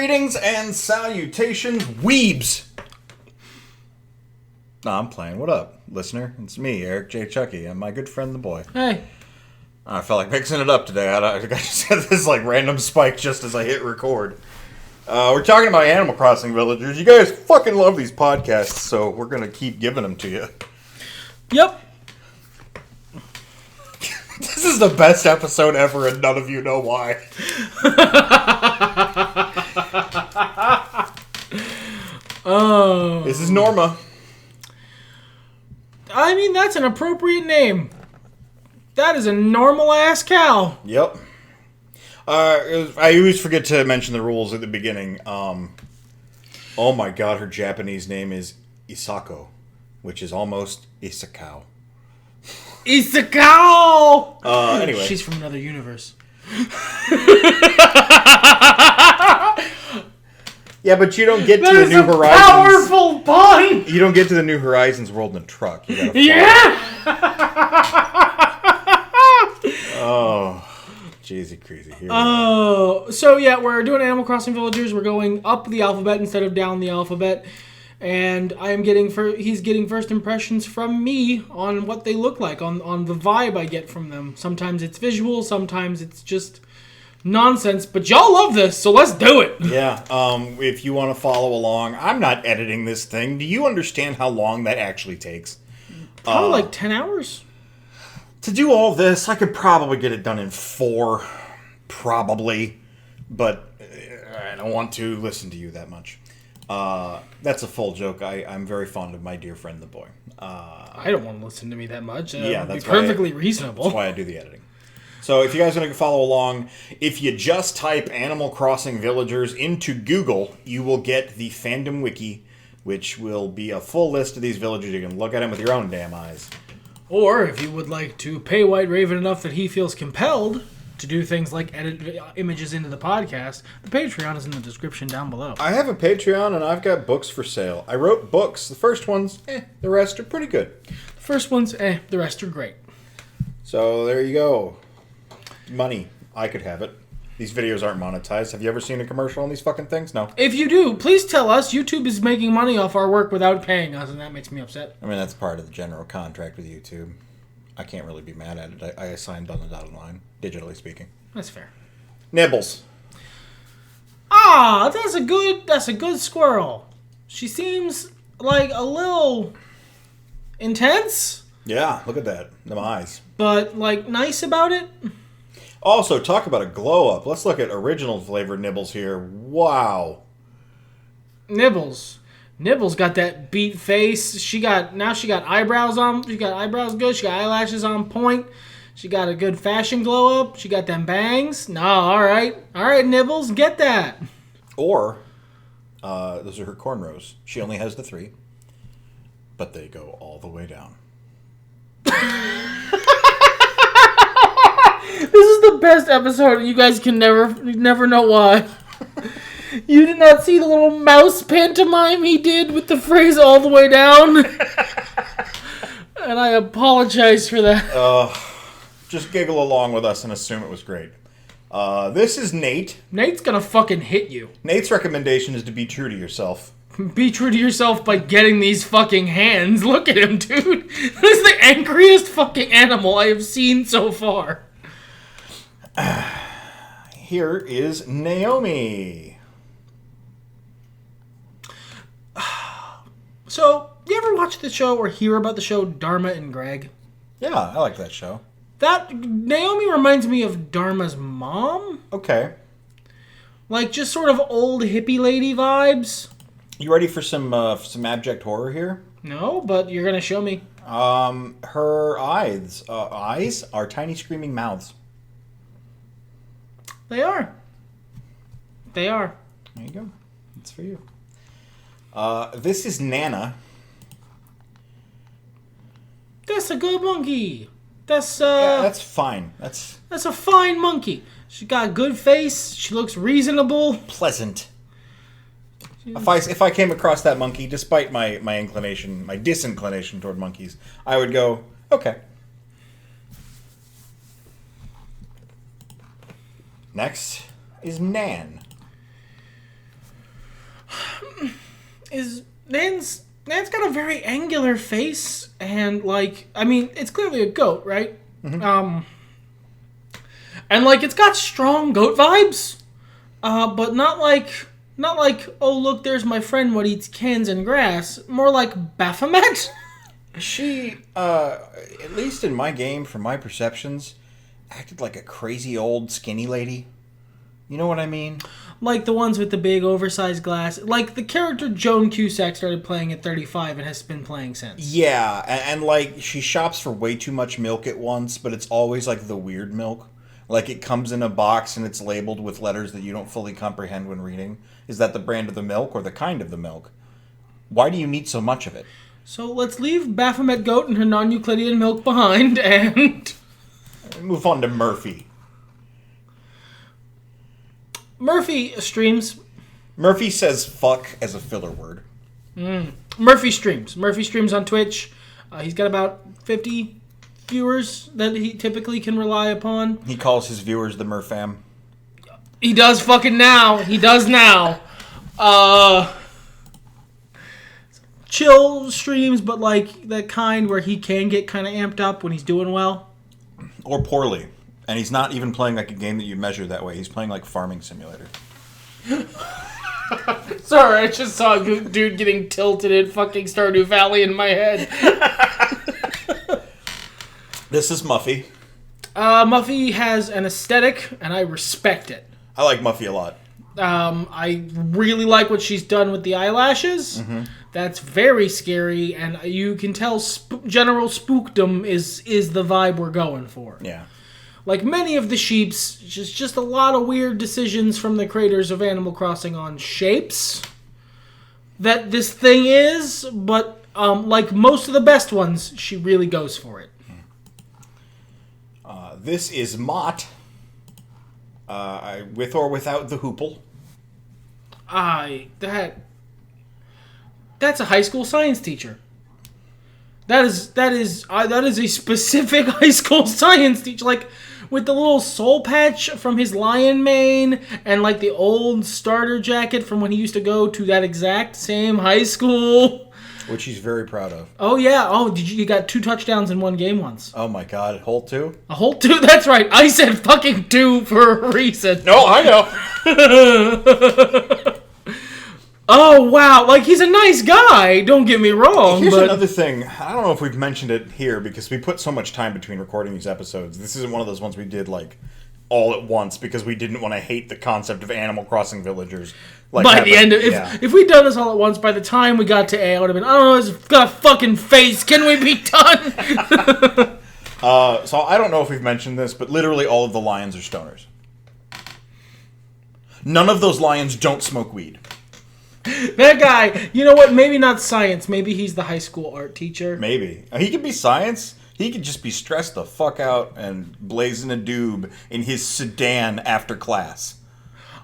Greetings and salutations, weebs! Nah, I'm playing. What up, listener? It's me, Eric J. Chucky, and my good friend, the boy. Hey. I felt like mixing it up today. I just had this like random spike just as I hit record. We're talking about Animal Crossing villagers. You guys fucking love these podcasts, so we're gonna keep giving them to you. Yep. This is the best episode ever, and none of you know why. Oh. This is Norma. I mean, that's an appropriate name. That is a normal-ass cow. Yep. I always forget to mention the rules at the beginning. Oh my god, her Japanese name is Isako, which is almost Isakao. Isakao! Anyway. She's from another universe. Yeah, but you don't get to the New Horizons. Powerful pun! You don't get to the New Horizons world in a truck. You gotta yeah! Oh, jeezy crazy. Here So yeah, we're doing Animal Crossing villagers. We're going up the alphabet instead of down the alphabet. And he's getting first impressions from me on what they look like, on the vibe I get from them. Sometimes it's visual, sometimes it's just nonsense, but y'all love this, so let's do it. Yeah, if you want to follow along, I'm not editing this thing. Do you understand how long that actually takes? Probably like 10 hours. To do all this, I could probably get it done in 4, probably, but I don't want to listen to you that much. That's a full joke. I'm very fond of my dear friend, the boy. I don't want to listen to me that much. Yeah, that's that's perfectly reasonable. That's why I do the editing. So if you guys want to follow along, if you just type Animal Crossing Villagers into Google, you will get the fandom wiki, which will be a full list of these villagers. You can look at them with your own damn eyes. Or if you would like to pay White Raven enough that he feels compelled to do things like edit images into the podcast, the Patreon is in the description down below. I have a Patreon and I've got books for sale. I wrote books. The first ones, the rest are pretty good. The first ones, the rest are great. So there you go. Money. I could have it. These videos aren't monetized. Have you ever seen a commercial on these fucking things? No. If you do, please tell us. YouTube is making money off our work without paying us, and that makes me upset. I mean, that's part of the general contract with YouTube. I can't really be mad at it. I signed on the dotted line, digitally speaking. That's fair. Nibbles. Ah, that's a good squirrel. She seems like a little intense. Yeah, look at that. Them eyes. But, like, nice about it. Also, talk about a glow up. Let's look at original flavored Nibbles here. Wow. Nibbles got that beat face. She got eyebrows on. She got eyebrows good. She got eyelashes on point. She got a good fashion glow up. She got them bangs. No, all right, Nibbles, get that. Or, those are her cornrows. She only has the 3, but they go all the way down. This is the best episode. You guys can never know why. You did not see the little mouse pantomime he did with the phrase all the way down? And I apologize for that. Just giggle along with us and assume it was great. This is Nate. Nate's gonna fucking hit you. Nate's recommendation is to be true to yourself. Be true to yourself by getting these fucking hands. Look at him, dude. This is the angriest fucking animal I have seen so far. Here is Naomi. So, you ever watch the show or hear about the show Dharma and Greg? Yeah, I like that show. That Naomi reminds me of Dharma's mom. Okay. Like, just sort of old hippie lady vibes. You ready for some abject horror here? No, but you're gonna show me. Her eyes are tiny screaming mouths. They are. There you go. It's for you. This is Nana. That's a good monkey. That's Yeah, that's fine. That's a fine monkey. She got a good face. She looks reasonable. Pleasant. If I came across that monkey, despite my disinclination toward monkeys, I would go, okay. Next is Nan. is Nan's got a very angular face, and like, I mean, it's clearly a goat, right? Mm-hmm. And like, it's got strong goat vibes, but not like, oh look, there's my friend what eats cans and grass. More like Baphomet. She, at least in my game, from my perceptions, acted like a crazy old skinny lady. You know what I mean? Like the ones with the big oversized glass. Like the character Joan Cusack started playing at 35 and has been playing since. Yeah, and like she shops for way too much milk at once, but it's always like the weird milk. Like it comes in a box and it's labeled with letters that you don't fully comprehend when reading. Is that the brand of the milk or the kind of the milk? Why do you need so much of it? So let's leave Baphomet Goat and her non-Euclidean milk behind and move on to Murphy. Murphy streams. Murphy says fuck as a filler word. Murphy streams. Murphy streams on Twitch. He's got about 50 viewers that he typically can rely upon. He calls his viewers the Murfam. He does fucking now. He does now. Chill streams, but like the kind where he can get kind of amped up when he's doing well. Or poorly. And he's not even playing like a game that you measure that way. He's playing like Farming Simulator. Sorry, I just saw a dude getting tilted at fucking Stardew Valley in my head. This is Muffy. Muffy has an aesthetic, and I respect it. I like Muffy a lot. I really like what she's done with the eyelashes. Mm-hmm. That's very scary, and you can tell general spookdom is the vibe we're going for. Yeah. Like many of the sheeps, just a lot of weird decisions from the creators of Animal Crossing on shapes that this thing is, but like most of the best ones, she really goes for it. This is Mott, with or without the hoople. That's a high school science teacher. That is a specific high school science teacher, like with the little soul patch from his lion mane and like the old starter jacket from when he used to go to that exact same high school, which he's very proud of. Oh yeah. Oh, you got 2 touchdowns in one game once? Oh my God, Holt 2? A Holt 2? That's right. I said fucking 2 for a reason. No, I know. Oh, wow. Like, he's a nice guy. Don't get me wrong. Here's another thing. I don't know if we've mentioned it here because we put so much time between recording these episodes. This isn't one of those ones we did, like, all at once because we didn't want to hate the concept of Animal Crossing villagers. Like, by the end of if we'd done this all at once, by the time we got to A, I would have been, I don't know, it's got a fucking face. Can we be done? So I don't know if we've mentioned this, but literally all of the lions are stoners. None of those lions don't smoke weed. That guy, you know what? Maybe not science. Maybe he's the high school art teacher. Maybe. He could be science. He could just be stressed the fuck out and blazing a doob in his sedan after class.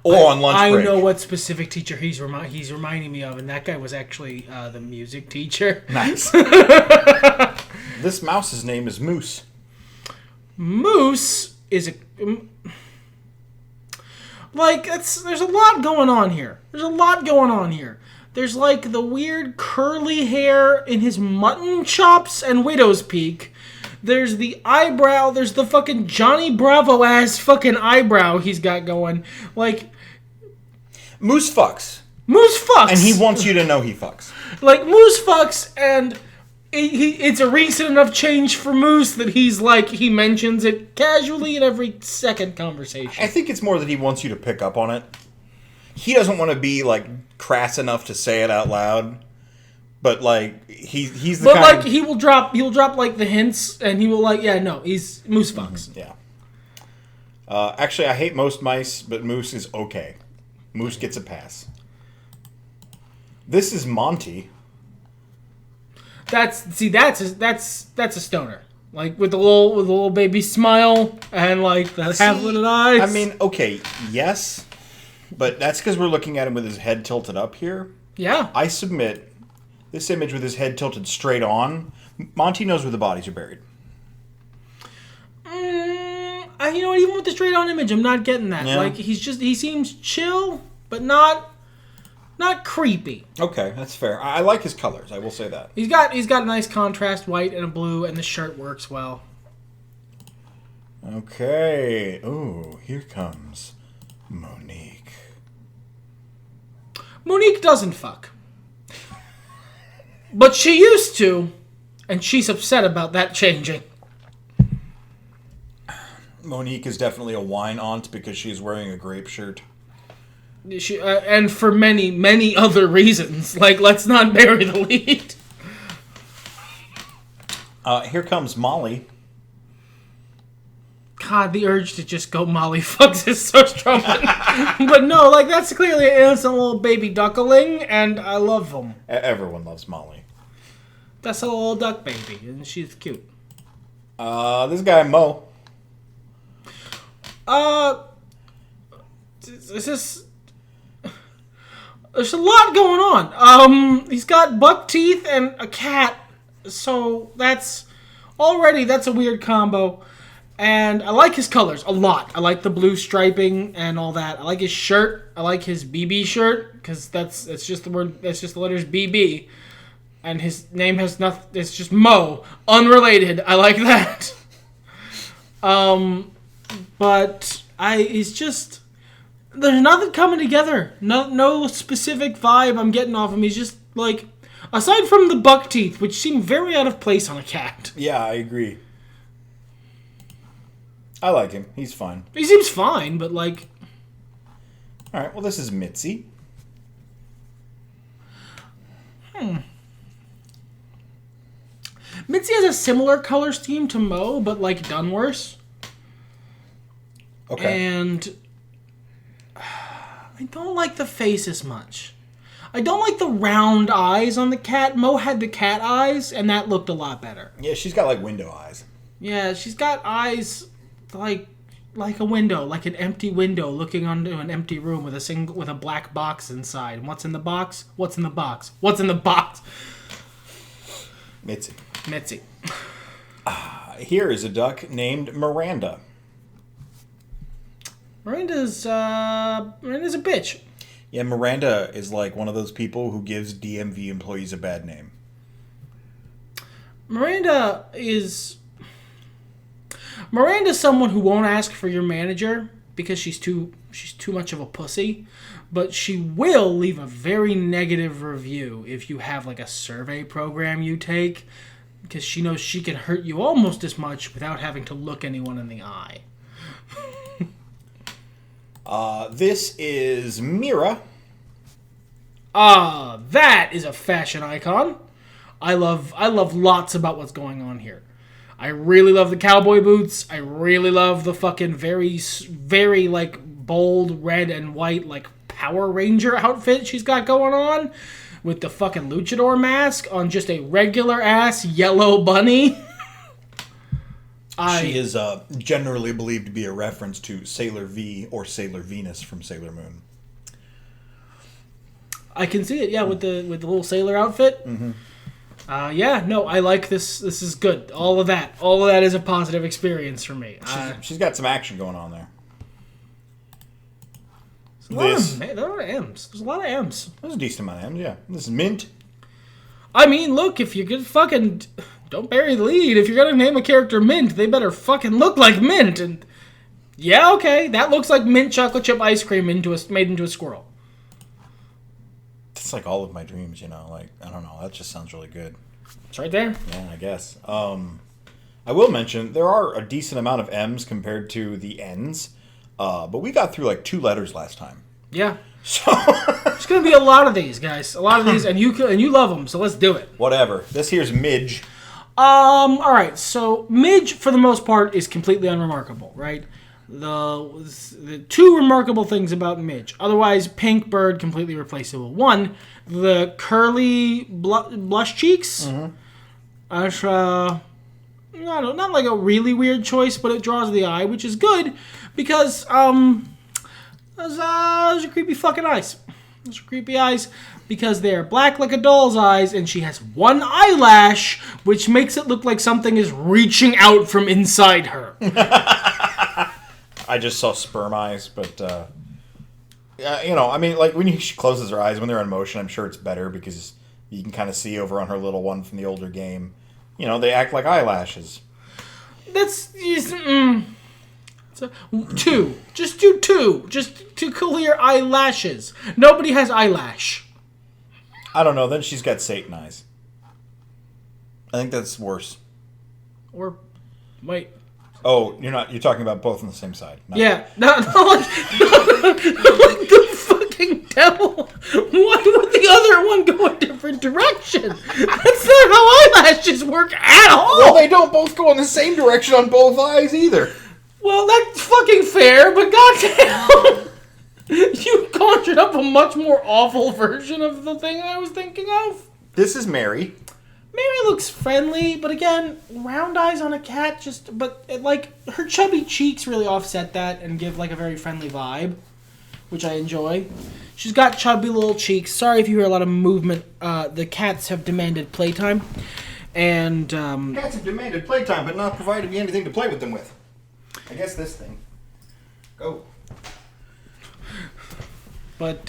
Or on lunch break. I know what specific teacher he's reminding me of, and that guy was actually the music teacher. Nice. This mouse's name is Moose. Moose is a... Like, there's a lot going on here. There's, like, the weird curly hair in his mutton chops and widow's peak. There's the eyebrow. There's the fucking Johnny Bravo-ass fucking eyebrow he's got going. Like... Moose fucks. And he wants you to know he fucks. Like, Moose fucks, and... It's a recent enough change for Moose that he mentions it casually in every second conversation. I think it's more that he wants you to pick up on it. He doesn't want to be, like, crass enough to say it out loud. But, like, he's the kind... But, like, he'll drop, like, the hints, and he will, like, yeah, no, he's... Moose fucks. Yeah. Actually, I hate most mice, but Moose is okay. Moose gets a pass. This is Monty. That's a stoner. Like with the little baby smile and like the half-lidded eyes. I mean, okay, yes, but that's because we're looking at him with his head tilted up here. Yeah. I submit this image with his head tilted straight on. Monty knows where the bodies are buried. You know what? Even with the straight on image, I'm not getting that. Yeah. Like he seems chill, but not not creepy. Okay, that's fair. I like his colors. I will say that. He's got a nice contrast, white and a blue, and the shirt works well. Okay. Ooh, here comes Monique. Monique doesn't fuck. But she used to, and she's upset about that changing. Monique is definitely a wine aunt because she's wearing a grape shirt. She, and for many, many other reasons. Like, let's not bury the lead. Here comes Molly. God, the urge to just go Molly fucks is so strong. But no, like, that's clearly an innocent little baby duckling, and I love them. Everyone loves Molly. That's a little duck baby, and she's cute. This guy, Mo. This is... There's a lot going on. He's got buck teeth and a cat, so that's a weird combo. And I like his colors a lot. I like the blue striping and all that. I like his shirt. I like his BB shirt because it's just the letters BB, and his name has nothing. It's just Mo, unrelated. I like that. But he's just, there's nothing coming together. No specific vibe I'm getting off him. He's just like, aside from the buck teeth, which seem very out of place on a cat. Yeah, I agree. I like him. He's fine. He seems fine, but like... Alright, well this is Mitzi. Mitzi has a similar color scheme to Mo, but like done worse. Okay. And I don't like the face as much. I don't like the round eyes on the cat. Mo had the cat eyes, and that looked a lot better. Yeah, she's got like window eyes. Yeah, she's got eyes like a window, like an empty window looking onto an empty room with a black box inside. And what's in the box? What's in the box? What's in the box? Mitzi. Here is a duck named Miranda. Miranda's a bitch. Yeah, Miranda is like one of those people who gives DMV employees a bad name. Miranda's someone who won't ask for your manager because she's too much of a pussy, but she will leave a very negative review if you have like a survey program you take, because she knows she can hurt you almost as much without having to look anyone in the eye. This is Mira. That is a fashion icon. I love lots about what's going on here. I really love the cowboy boots. I really love the fucking very, very, like, bold red and white, like, Power Ranger outfit she's got going on. With the fucking luchador mask on just a regular-ass yellow bunny. She is generally believed to be a reference to Sailor V or Sailor Venus from Sailor Moon. I can see it, yeah, with the little sailor outfit. Mm-hmm. Yeah, no, I like this. This is good. All of that is a positive experience for me. She's got some action going on there. There are a lot of M's. There's a lot of M's. There's a decent amount of M's, yeah. This is Mint. I mean, look, if you're gonna fucking... Don't bury the lead. If you're gonna name a character Mint, they better fucking look like Mint. And yeah, okay, that looks like mint chocolate chip ice cream made into a squirrel. It's like all of my dreams, you know. Like, I don't know. That just sounds really good. It's right there. Yeah, I guess. I will mention there are a decent amount of M's compared to the N's, but we got through like 2 letters last time. Yeah. So there's gonna be a lot of these, guys. A lot of these, and you love them, so let's do it. Whatever. This here's Midge. All right. So Midge, for the most part, is completely unremarkable, right? The 2 remarkable things about Midge. Otherwise, pink bird, completely replaceable. 1, the curly blush cheeks. Mm-hmm. Not like a really weird choice, but it draws the eye, which is good because those are creepy fucking eyes. Those are creepy eyes because they're black like a doll's eyes, and she has 1 eyelash, which makes it look like something is reaching out from inside her. I just saw sperm eyes, but I mean, like when she closes her eyes when they're in motion, I'm sure it's better because you can kind of see over on her little one from the older game. They act like eyelashes. That's so, 2. Just do 2. Just to clear eyelashes. Nobody has eyelash. I don't know. Then she's got Satan eyes. I think that's worse. Or, wait. Oh, you're talking about both on the same side. Yeah. Not like the fucking devil. Why would the other one go a different direction? That's not how eyelashes work at all. Well, they don't both go in the same direction on both eyes either. Well, that's fucking fair, but goddamn. You conjured up a much more awful version of the thing I was thinking of. This is Mary. Mary looks friendly, but again, round eyes on a cat her chubby cheeks really offset that and give like a very friendly vibe, which I enjoy. She's got chubby little cheeks. Sorry if you hear a lot of movement. The cats have demanded playtime, and Cats have demanded playtime, but not provided me anything to play with them with. I guess this thing. Go. But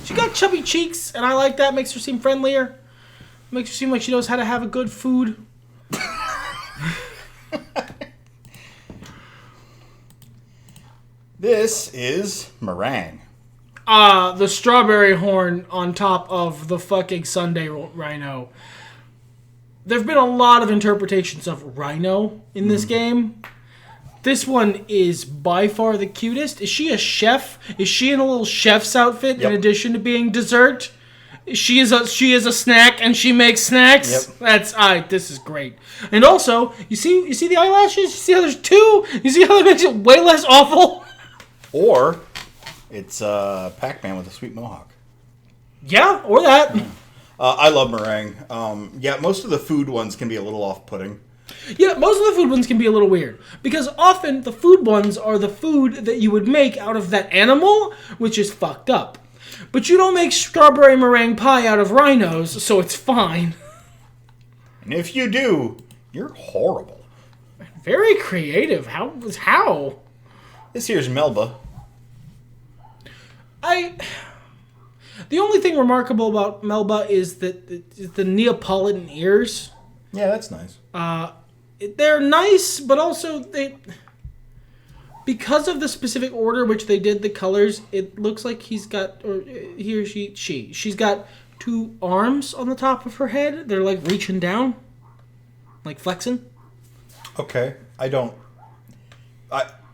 she got chubby cheeks, and I like that. Makes her seem friendlier. Makes her seem like she knows how to have a good food. This is meringue. The strawberry horn on top of the fucking Sunday rhino. There have been a lot of interpretations of rhino in this game. This one is by far the cutest. Is she a chef? Is she in a little chef's outfit in addition to being dessert? She is a snack and she makes snacks. Yep. This is great. And also, you see the eyelashes? You see how there's 2? You see how that makes it way less awful? Or it's Pac-Man with a sweet mohawk. Yeah, or that. I love meringue. Most of the food ones can be a little off-putting. Yeah, most of the food ones can be a little weird. Because often the food ones are the food that you would make out of that animal, which is fucked up. But you don't make strawberry meringue pie out of rhinos, so it's fine. And if you do, you're horrible. Very creative. How? This here's Melba. The only thing remarkable about Melba is that the Neapolitan ears. Yeah, that's nice. They're nice, but also because of the specific order which they did the colors, it looks like she's got 2 arms on the top of her head. They're like reaching down, like flexing. Okay,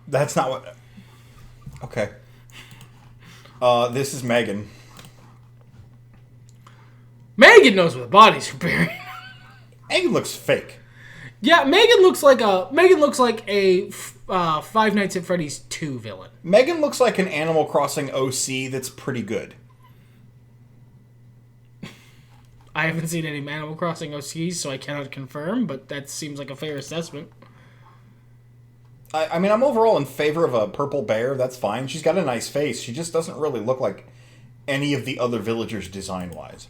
that's not what. Okay. This is Megan. Megan knows where the bodies are buried. Megan looks fake. Yeah, Megan looks like a Five Nights at Freddy's 2 villain. Megan looks like an Animal Crossing OC that's pretty good. I haven't seen any Animal Crossing OCs, so I cannot confirm, but that seems like a fair assessment. I mean, I'm overall in favor of a purple bear. That's fine. She's got a nice face. She just doesn't really look like any of the other villagers design-wise.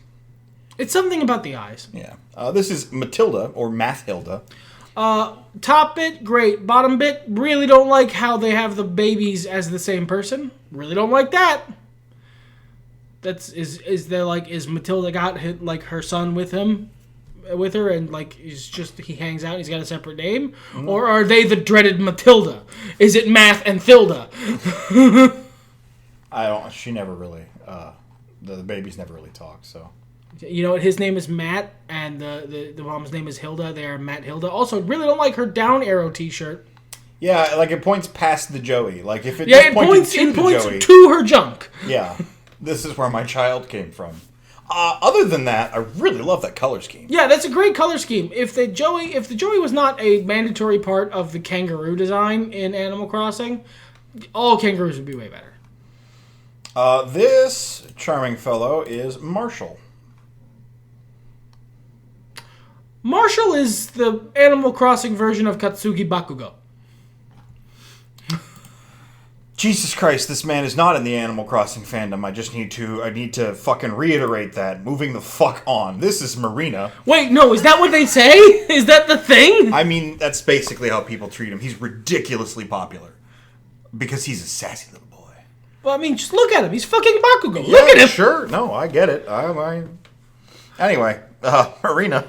It's something about the eyes. Yeah. This is Matilda, or Mathilda. Top bit, great. Bottom bit, really don't like how they have the babies as the same person. Really don't like that. Is Matilda got her son with her, and he hangs out and he's got a separate name? Mm. Or are they the dreaded Matilda? Is it Math and Thilda? She never really, the babies never really talk, so. You know what? His name is Matt, and the mom's name is Hilda. They are Matt Hilda. Also, really don't like her down arrow T-shirt. Yeah, like it points past the Joey. Like if it points Joey, to her junk. Yeah, this is where my child came from. Other than that, I really love that color scheme. Yeah, that's a great color scheme. If the Joey was not a mandatory part of the kangaroo design in Animal Crossing, all kangaroos would be way better. This charming fellow is Marshall. Marshall is the Animal Crossing version of Katsuki Bakugo. Jesus Christ, this man is not in the Animal Crossing fandom. I need to fucking reiterate that. Moving the fuck on. This is Marina. Wait, no, is that what they say? Is that the thing? I mean, that's basically how people treat him. He's ridiculously popular. Because he's a sassy little boy. Well, I mean, just look at him. He's fucking Bakugo. Look at him. Sure. No, I get it. Anyway, Marina.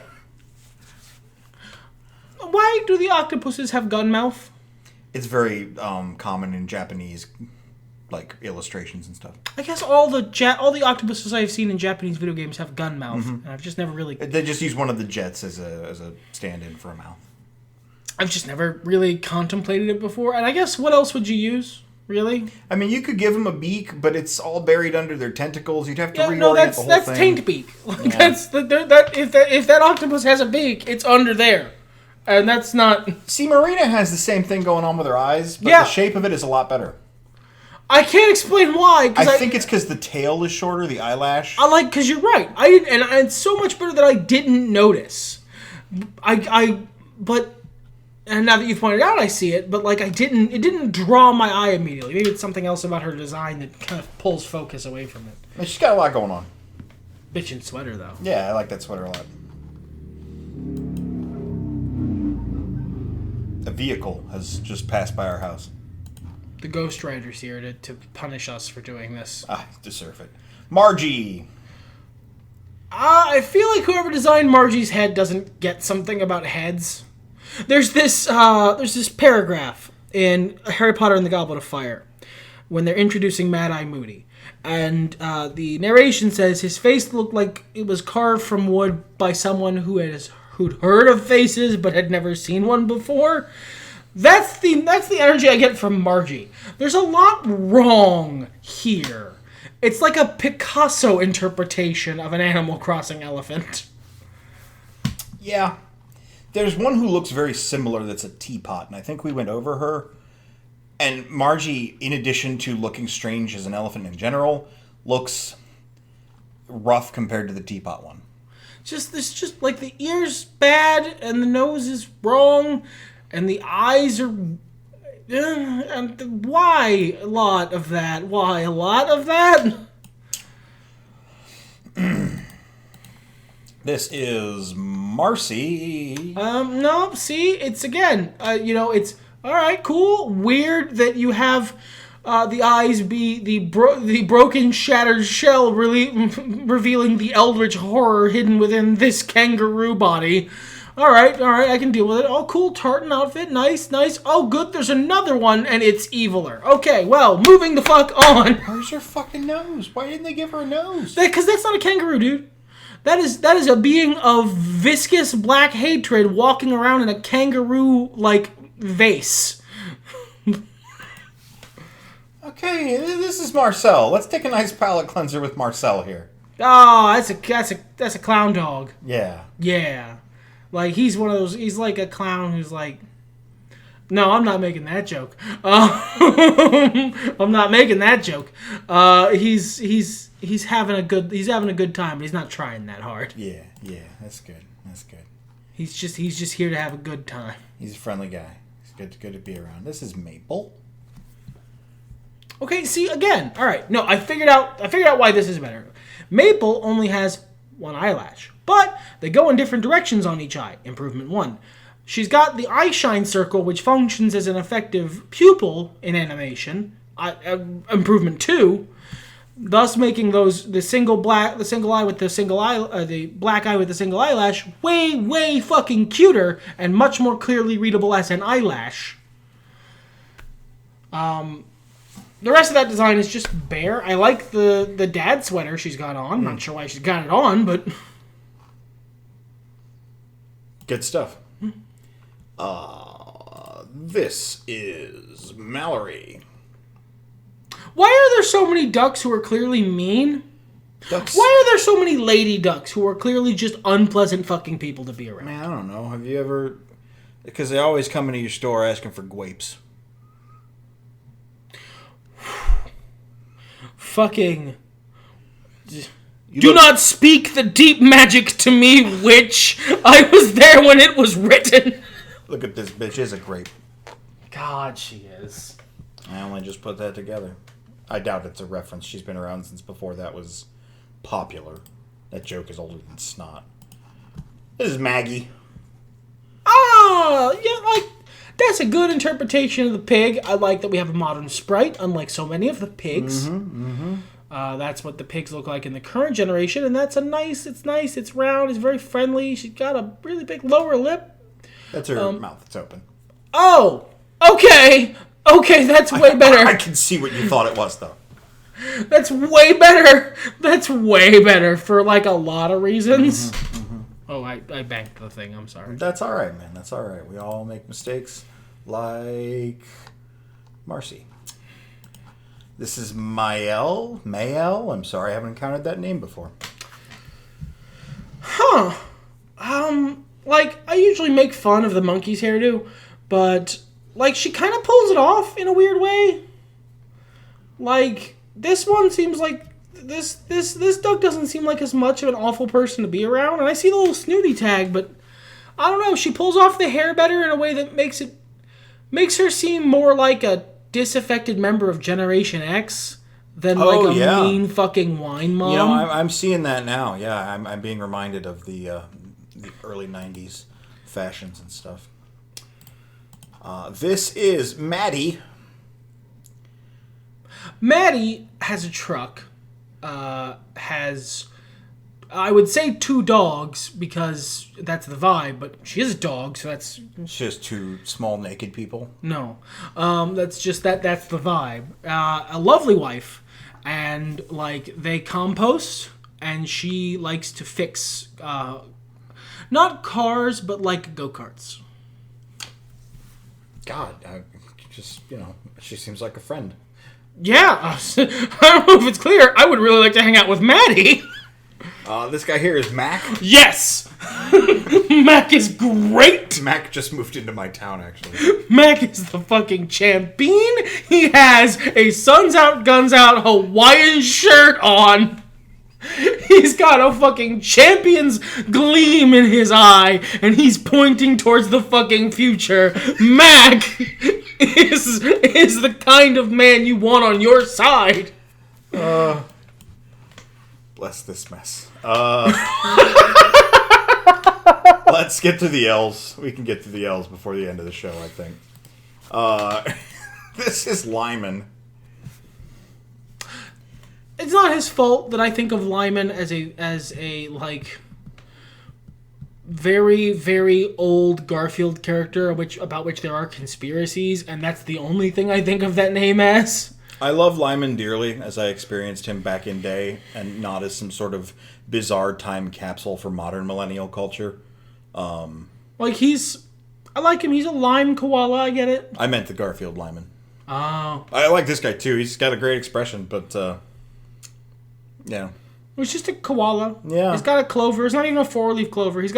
Why do the octopuses have gun mouth? It's very common in Japanese, like illustrations and stuff. I guess all the octopuses I've seen in Japanese video games have gun mouth, and I've just never really. They just use one of the jets as a stand-in for a mouth. I've just never really contemplated it before, and I guess what else would you use? Really? I mean, you could give them a beak, but it's all buried under their tentacles. You'd have to reorient the whole thing. That's taint beak. Like, if that octopus has a beak, it's under there. And that's not... See, Marina has the same thing going on with her eyes, but the shape of it is a lot better. I can't explain why. I think it's because the tail is shorter, the eyelash. Because you're right. And it's so much better that I didn't notice. But now that you've pointed out, I see it. But like, it didn't draw my eye immediately. Maybe it's something else about her design that kind of pulls focus away from it. She's got a lot going on. Bitchin' sweater though. Yeah, I like that sweater a lot. A vehicle has just passed by our house. The Ghost Rider's here to punish us for doing this. I deserve it. Margie! I feel like whoever designed Margie's head doesn't get something about heads. There's this paragraph in Harry Potter and the Goblet of Fire when they're introducing Mad-Eye Moody. And the narration says his face looked like it was carved from wood by someone who'd heard of faces but had never seen one before. That's the energy I get from Margie. There's a lot wrong here. It's like a Picasso interpretation of an Animal Crossing elephant. Yeah. There's one who looks very similar that's a teapot, and I think we went over her. And Margie, in addition to looking strange as an elephant in general, looks rough compared to the teapot one. Just like the ear's bad and the nose is wrong and the eyes are and why a lot of that? Why a lot of that? This is Marcy. No, see, it's again, it's all right, cool, weird that you have the eyes be the broken, shattered shell revealing the eldritch horror hidden within this kangaroo body. All right, I can deal with it. Oh, cool, tartan outfit, nice. Oh, good, there's another one, and it's eviler. Okay, well, moving the fuck on. Where's her fucking nose? Why didn't they give her a nose? Because that's not a kangaroo, dude. That is a being of viscous black hatred walking around in a kangaroo-like vase. Okay, this is Marcel. Let's take a nice palate cleanser with Marcel here. Oh, that's a clown dog. Yeah. Yeah. Like, he's one of those... He's like a clown who's like... No, I'm not making that joke. I'm not making that joke. He's having a good time, but he's not trying that hard. Yeah, that's good. He's just here to have a good time. He's a friendly guy. He's good to be around. This is Maple. Okay, see, again. All right. No, I figured out why this is better. Maple only has one eyelash, but they go in different directions on each eye. Improvement 1. She's got the eye shine circle, which functions as an effective pupil in animation. Improvement 2, thus making the single eye with the single eye, the black eye with the single eyelash way fucking cuter and much more clearly readable as an eyelash. The rest of that design is just bare. I like the dad sweater she's got on. Not sure why she's got it on, but good stuff. This is Mallory. Why are there so many ducks who are clearly mean? Ducks? Why are there so many lady ducks who are clearly just unpleasant fucking people to be around? Man, I don't know. Have you ever... Because they always come into your store asking for guapes. Fucking... Do not speak the deep magic to me, witch. I was there when it was written. Look at this bitch. Is a grape. God, she is. I only just put that together. I doubt it's a reference. She's been around since before that was popular. That joke is older than snot. This is Maggie. Oh, yeah, like... That's a good interpretation of the pig. I like that we have a modern sprite, unlike so many of the pigs. That's what the pigs look like in the current generation, and it's nice, it's round, it's very friendly. She's got a really big lower lip. That's her mouth. It's open. Oh, okay. Okay, that's way better. I can see what you thought it was, though. That's way better. That's way better for, like, a lot of reasons. Oh, I banked the thing. I'm sorry. That's all right, man. That's all right. We all make mistakes, like Marcy. This is Mael. I'm sorry, I haven't encountered that name before. Huh. Like, I usually make fun of the monkey's hairdo, but, like, she kind of pulls it off in a weird way. Like, this one seems like, this duck doesn't seem like as much of an awful person to be around, and I see the little snooty tag, but, I don't know, she pulls off the hair better in a way that makes her seem more like a disaffected member of Generation X than mean fucking wine mom. You know, I'm seeing that now. Yeah, I'm being reminded of the early 90s fashions and stuff. This is Maddie. Maddie has a truck. Has, I would say, 2 dogs because that's the vibe, but she is a dog, so that's... She has 2 small naked people? No. That's just that's the vibe. A lovely wife, and, like, they compost, and she likes to fix, not cars, but, like, go-karts. God, she seems like a friend. Yeah, I don't know if it's clear. I would really like to hang out with Maddie. This guy here is Mac. Yes! Mac is great! Mac just moved into my town, actually. Mac is the fucking champion. He has a Suns Out, Guns Out Hawaiian shirt on. He's got a fucking champion's gleam in his eye, and he's pointing towards the fucking future. Mac is the kind of man you want on your side. Bless this mess. Let's get to the L's. We can get to the L's before the end of the show, I think. This is Lyman. It's not his fault that I think of Lyman as a like very, very old Garfield character about which there are conspiracies, and that's the only thing I think of that name as. I love Lyman dearly, as I experienced him back in day, and not as some sort of bizarre time capsule for modern millennial culture. I like him. He's a lime koala. I get it. I meant the Garfield Lyman. Oh. I like this guy too. He's got a great expression, but yeah. It's just a koala. Yeah. He's got a clover. It's not even a 4-leaf clover. He's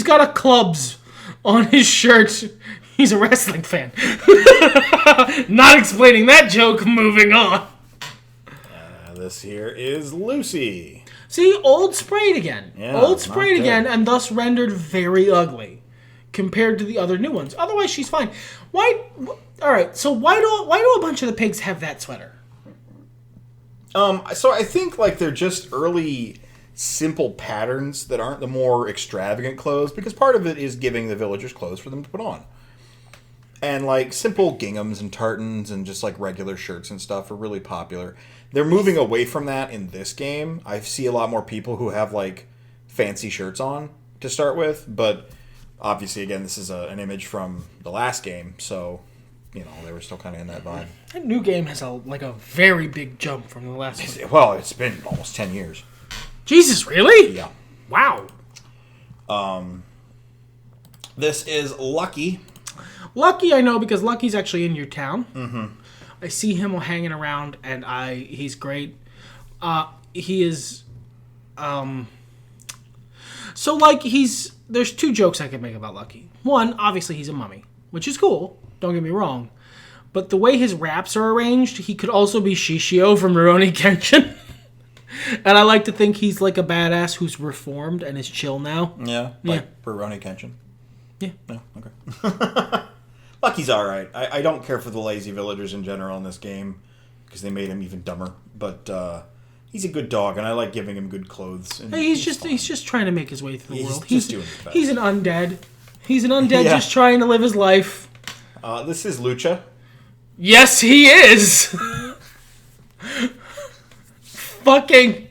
got a clubs on his shirt. He's a wrestling fan. Not explaining that joke. Moving on. This here is Lucy. See, old sprayed again. Yeah, old sprayed again, and thus rendered very ugly compared to the other new ones. Otherwise, she's fine. Why? All right. So why do a bunch of the pigs have that sweater? So I think like they're just early simple patterns that aren't the more extravagant clothes, because part of it is giving the villagers clothes for them to put on. And like simple ginghams and tartans and just like regular shirts and stuff are really popular. They're moving away from that in this game. I see a lot more people who have like fancy shirts on to start with, but obviously again this is an image from the last game, so you know, they were still kind of in that vibe. That new game has a very big jump from the last one. Well, it's been almost 10 years. Jesus, really? Yeah. Wow. This is Lucky. Lucky, I know, because Lucky's actually in your town. Mm-hmm. I see him hanging around, and he's great. He is... So, like, there's 2 jokes I could make about Lucky. One, obviously he's a mummy, which is cool. Don't get me wrong. But the way his raps are arranged, he could also be Shishio from Rurouni Kenshin. And I like to think he's like a badass who's reformed and is chill now. Yeah, like Rurouni Kenshin. Yeah. No, okay. Lucky's alright. I don't care for the lazy villagers in general in this game, because they made him even dumber. But he's a good dog, and I like giving him good clothes. And he's just trying to make his way through the world. He's just doing his best. He's an undead. He's an undead just trying to live his life. This is Lucha. Yes, he is. Fucking.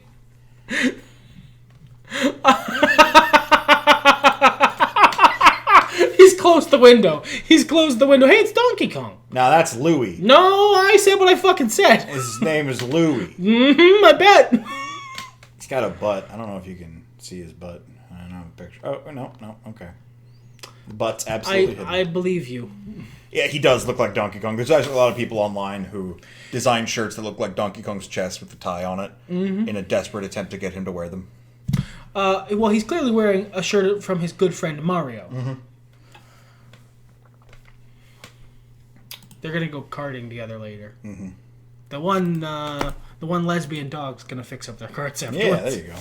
He's closed the window. He's closed the window. Hey, it's Donkey Kong. Now that's Louie. No, I said what I fucking said. His name is Louie. I bet. He's got a butt. I don't know if you can see his butt. I don't know a picture. Oh, no, okay. The butt's absolutely hidden. I believe you. Yeah, he does look like Donkey Kong. There's actually a lot of people online who design shirts that look like Donkey Kong's chest with the tie on it in a desperate attempt to get him to wear them. Well, he's clearly wearing a shirt from his good friend Mario. Mm-hmm. They're gonna go karting together later. Mm-hmm. The one lesbian dog's gonna fix up their carts afterwards. Yeah, there you go.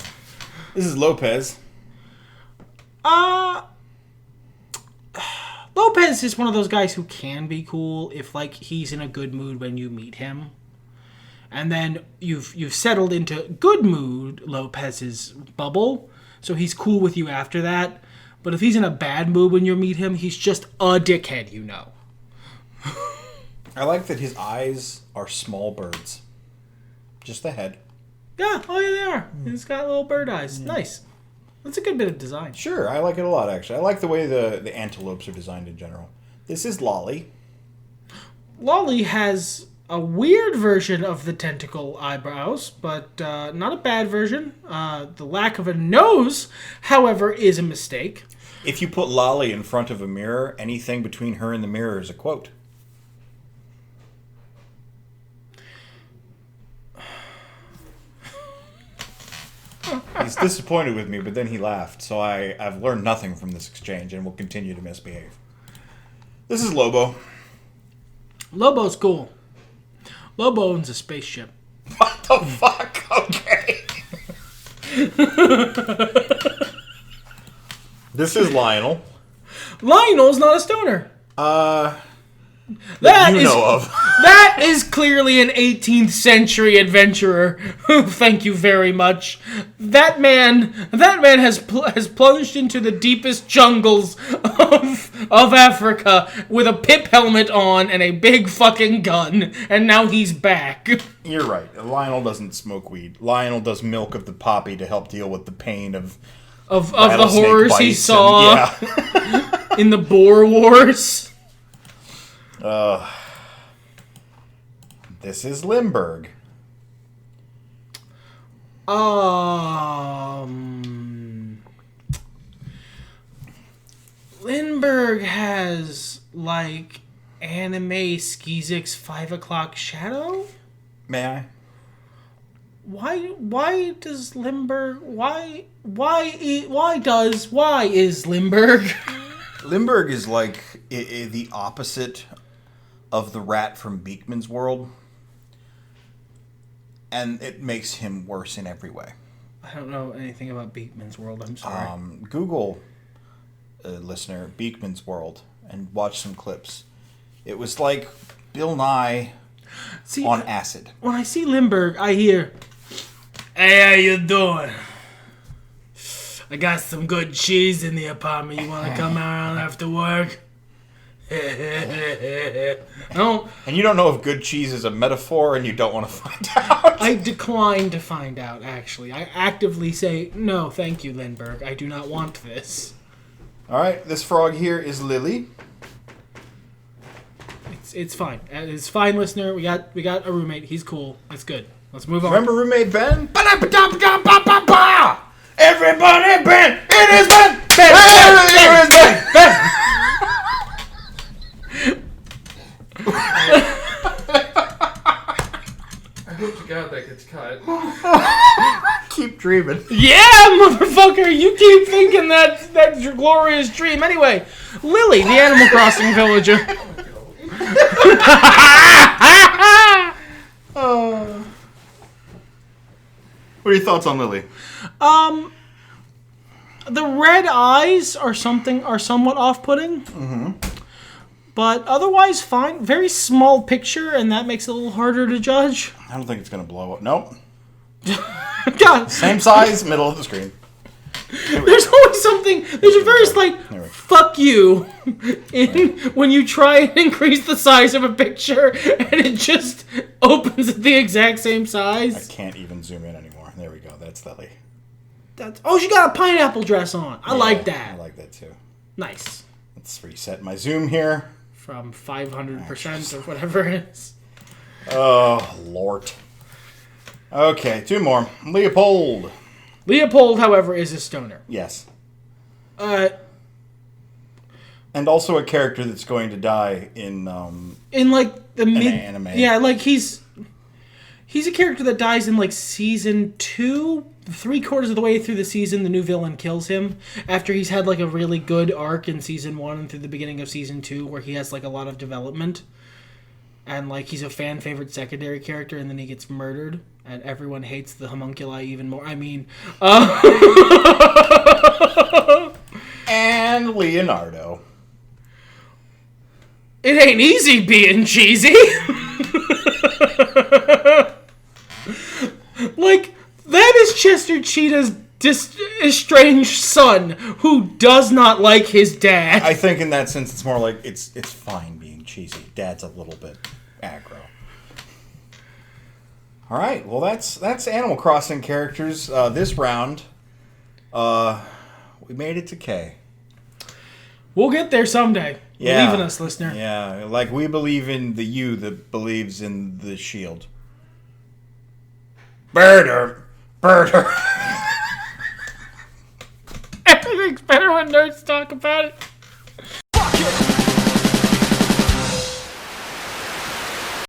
This is Lopez. Lopez is one of those guys who can be cool if like he's in a good mood when you meet him, and then you've settled into good mood Lopez's bubble, so he's cool with you after that. But if he's in a bad mood when you meet him, he's just a dickhead, you know. I like that his eyes are small birds. Just the head. Yeah, oh yeah, they are. He's got little bird eyes. Nice. That's a good bit of design. Sure, I like it a lot, actually. I like the way the antelopes are designed in general. This is Lolly. Lolly has a weird version of the tentacle eyebrows, but not a bad version. The lack of a nose, however, is a mistake. If you put Lolly in front of a mirror, anything between her and the mirror is a quote. He's disappointed with me, but then he laughed, so I've learned nothing from this exchange and will continue to misbehave. This is Lobo. Lobo's cool. Lobo owns a spaceship. What the fuck? Okay. This is Lionel. Lionel's not a stoner. That you know of. That is clearly an 18th century adventurer. Thank you very much. That man has plunged into the deepest jungles of Africa with a pip helmet on and a big fucking gun, and now he's back. You're right. Lionel doesn't smoke weed. Lionel does milk of the poppy to help deal with the pain of the horrors he saw in the Boer Wars. This is Limburg. Lindbergh has like anime Skizix 5 o'clock shadow. May I? Why does Limburg? Why is Limburg? Limburg is like the opposite of the rat from Beekman's World, and it makes him worse in every way. I don't know anything about Beekman's World. I'm sorry. Google, listener, Beekman's World, and watch some clips. It was like Bill Nye on acid. When I see Limburg, I hear, "Hey, how you doing? I got some good cheese in the apartment. You want to come around after work?" No. And you don't know if good cheese is a metaphor, and you don't want to find out. I decline to find out, actually. I actively say, no, thank you, Lindbergh. I do not want this. All right, this frog here is Lily. It's fine. It's fine, listener. We got a roommate. He's cool. It's good. Let's move on. Remember roommate Ben? Everybody, Ben! It is Ben! Ben! It is Ben! Ben! I hope to God that gets cut. Keep dreaming. Yeah, motherfucker! You keep thinking that's your glorious dream. Anyway, Lily, the Animal Crossing villager. What are your thoughts on Lily? The red eyes are somewhat off-putting. Mm-hmm. But otherwise, fine. Very small picture, and that makes it a little harder to judge. I don't think it's going to blow up. Nope. God. Same size, middle of the screen. There's always something. There's a very slight "fuck you" when you try and increase the size of a picture, and it just opens at the exact same size. I can't even zoom in anymore. There we go. That's Lily. She got a pineapple dress on. I like that. I like that too. Nice. Let's reset my zoom here. From 500% or whatever it is. Oh, Lord. Okay, 2 more. Leopold. Leopold, however, is a stoner. Yes. And also a character that's going to die in like the mid anime. Yeah, like he's a character that dies in like season 2. 3/4 of the way through the season, the new villain kills him after he's had like a really good arc in season 1 and through the beginning of season 2 where he has like a lot of development. And like he's a fan favorite secondary character, and then he gets murdered, and everyone hates the homunculi even more. I mean, and Leonardo. It ain't easy being cheesy. Like, that is Chester Cheetah's estranged son who does not like his dad. I think in that sense it's more like it's fine being cheesy. Dad's a little bit aggro. All right, well that's Animal Crossing characters. This round, we made it to K. We'll get there someday. Yeah. Believe in us, listener. Yeah, like we believe in the you that believes in the shield. Birder. Everything's better when nerds talk about it.